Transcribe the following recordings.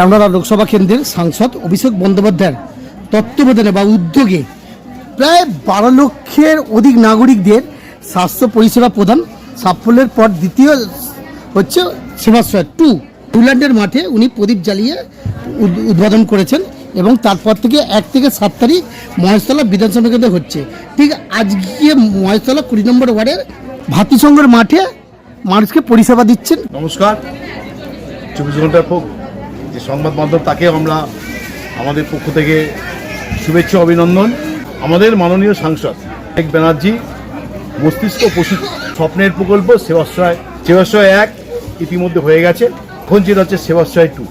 আমরা লোকসভা কেন্দ্রের সাংসদ অভিষেক বন্দ্যোপাধ্যায়ের তত্ত্বাবধানে বা উদ্যোগে প্রায় 12 লক্ষের অধিক নাগরিকদের স্বাস্থ্য পরিষেবা প্রদান সাফল্যের পর দ্বিতীয় হচ্ছে সেবাশ্রয় 2 টুল্যান্ডের মাঠে উনি প্রদীপ জ্বালিয়ে উদ্বোধন করেছেন এবং তারপর থেকে 1 থেকে 7 তারিখ মহেশতলা বিধানসভা কেন্দ্রে হচ্ছে। ঠিক আজকে মহেশতলা 20 নম্বর ওয়ার্ডের ভাতৃসংঘের মাঠে মানুষকে পরিষেবা দিচ্ছেন। নমস্কার। 24 ঘন্টার যে সংবাদ মাধ্যম তাকে আমরা আমাদের পক্ষ থেকে শুভেচ্ছা অভিনন্দন। আমাদের মাননীয় সাংসদ অভিষেক ব্যানার্জি মস্তিষ্ক প্রসূতি স্বপ্নের প্রকল্প সেবাশ্রয় 1 ইতিমধ্যে হয়ে গেছে। এখন যেটা হচ্ছে সেবাশ্রয় 2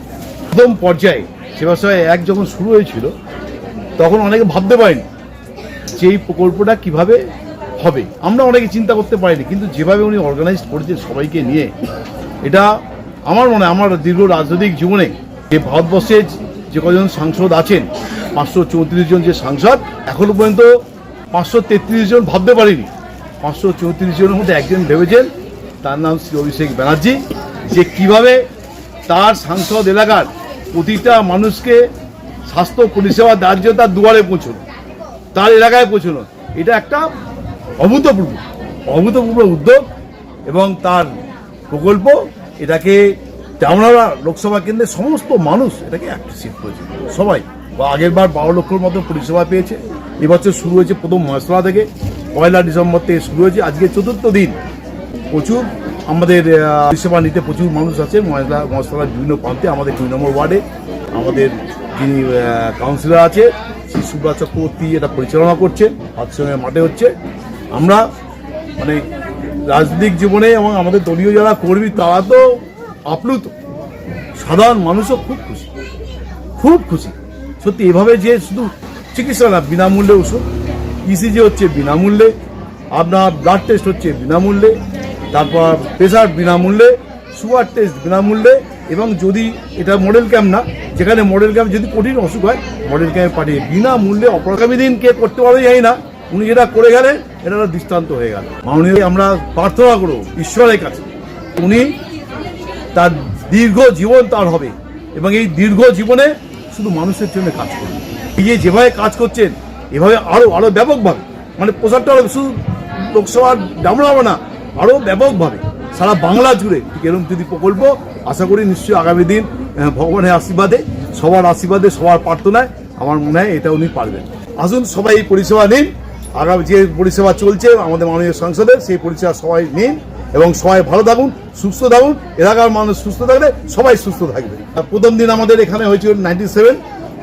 প্রথম পর্যায়ে সেবাশ্রয় 1 যখন শুরু হয়েছিল তখন অনেকে ভাবতে পারেনি যে এই প্রকল্পটা কিভাবে হবে, আমরা অনেকে চিন্তা করতে পারিনি, কিন্তু যেভাবে উনি অর্গানাইজ করেছেন সবাইকে নিয়ে, এটা আমার মনে হয় আমার দীর্ঘ রাজনৈতিক জীবনে যে ভারতবর্ষে যে কজন সাংসদ আছেন 534 জন যে সাংসদ, এখনো পর্যন্ত 533 জন ভাবতে পারিনি। 534 জনের মধ্যে একজন ভেবেছেন, তার নাম শ্রী অভিষেক ব্যানার্জি, যে কিভাবে তার সাংসদ এলাকার প্রতিটা মানুষকে স্বাস্থ্য পরিষেবা দেওয়ার জন্য তার দুয়ারে পৌঁছানো, তার এলাকায় পৌঁছানো। এটা একটা অভূতপূর্ব উদ্যোগ এবং তার প্রকল্প। এটাকে আমরা লোকসভা কেন্দ্রের সমস্ত মানুষ এটাকে অ্যাপ্রিসিয়েট করেছে। সবাই আগের বার 12 লক্ষের মতো পরিষেবা পেয়েছে। এবছর শুরু হয়েছে প্রথম মহেশতলা থেকে, 1 ডিসেম্বর থেকে শুরু হয়েছে। আজকে 4র্থ দিন। প্রচুর আমাদের পরিষেবা নিতে প্রচুর মানুষ আছে মহেশতলার বিভিন্ন প্রান্তে। আমাদের 2 নম্বর ওয়ার্ডে আমাদের যিনি কাউন্সিলর আছে শ্রী সুব্রত চক্রবর্তী এটা পরিচালনা করছে, ভাতৃসংঘের মাঠে হচ্ছে। আমরা মানে রাজনৈতিক জীবনে এবং আমাদের দলীয় যারা কর্মী তারা তো আপ্লুত, সাধারণ মানুষও খুব খুশি সত্যি। এভাবে যে শুধু চিকিৎসা না, বিনামূল্যে ওষুধ, ইসিজি হচ্ছে বিনামূল্যে, আপনার ব্লাড টেস্ট হচ্ছে বিনামূল্যে, তারপর প্রেশার বিনামূল্যে, সুগার টেস্ট বিনামূল্যে, এবং যদি এটা মডেল ক্যাম্প না, যেখানে মডেল ক্যাম্প যদি কঠিন অসুখ হয় মডেল ক্যাম্পে পাঠিয়ে বিনামূল্যে আগামী দিন কে করতে পারবে জানি না, উনি যেটা করে গেলেন এটা দৃষ্টান্ত হয়ে গেল। মাননীয় আমরা প্রার্থনা করব ঈশ্বরের কাছে উনি তার দীর্ঘ জীবন তার হবে এবং এই দীর্ঘ জীবনে শুধু মানুষের জন্য কাজ করবেন। এই যেভাবে কাজ করছেন এভাবে আরো ব্যাপকভাবে, মানে প্রচারটা শুধু লোকসভার ডামরা হবে না, আরো ব্যাপকভাবে সারা বাংলা জুড়ে ঠিক এরকম যদি প্রকল্প, আশা করি নিশ্চয়ই আগামী দিন ভগবানের আশীর্বাদে, সবার আশীর্বাদে, সবার প্রার্থনায় আমার মনে হয় এটা উনি পারবেন। আসুন সবাই এই পরিষেবা নিন। আগামী যে পরিষেবা চলছে আমাদের মাননীয় সংসদের, সেই পরিষেবা সবাই নিন এবং সবাই ভালো থাকুন, সুস্থ থাকুন। এলাকার মানুষ সুস্থ থাকলে সবাই সুস্থ থাকবে। প্রথম দিন আমাদের এখানে হয়েছিল 97,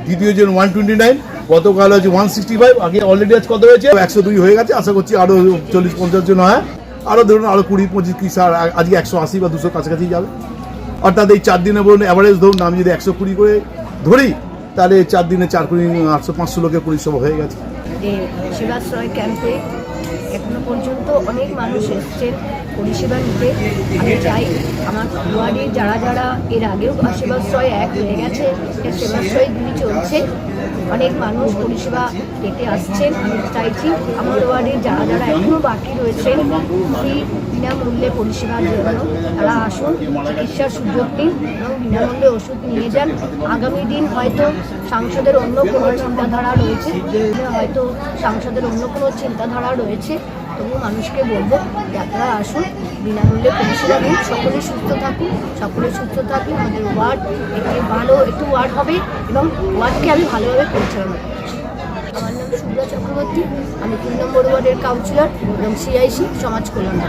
দ্বিতীয় দিন 129, গতকাল হচ্ছে 165, আগে অলরেডি আজ কত হয়েছে 102 হয়ে গেছে। আশা করছি আরো 40-50 জন হয়, আরো ধরুন আরো 20-25 আর আজকে 180 বা 200 কাছাকাছি যাবে। অর্থাৎ এই 4 দিনে বলুন অ্যাভারেজ ধরুন আমি যদি 120 করে ধরি, তাহলে 4 দিনে 4 কোটি 800-500 লোকের পরিষেবা হয়ে গেছে। সেবাশ্রয় ক্যাম্পে এখনো পর্যন্ত অনেক মানুষ এসছেন পরিষেবা নিতে। আমি চাই আমার ওয়ার্ডে যারা এর আগেও সেবাশ্রয় 1 হয়ে গেছে, সেবাশ্রয় 2 চলছে, অনেক মানুষ পরিষেবা পেতে আসছেন। আমি চাইছি আমার ওয়ার্ডে যারা এখনও বাকি রয়েছেন সেই বিনামূল্যে পরিষেবার জন্য তারা আসুন, চিকিৎসার সুযোগ নিন এবং বিনামূল্যে ওষুধ নিয়ে যান। আগামী দিন হয়তো সাংসদের অন্য কোনো চিন্তাধারা রয়েছে, তবু মানুষকে বলবো যে আপনারা আসুন, বিনামূল্যে পরিষেবা দিন, সকলে সুস্থ থাকুন। আমাদের ওয়ার্ড একটু ওয়ার্ড হবে এবং ওয়ার্ডকে আমি ভালোভাবে পরিচালনা করছি। আমার নাম সুব্রত চক্রবর্তী, আমি 3 নম্বর ওয়ার্ডের কাউন্সিলর এবং CIC সমাজ কল্যাণ।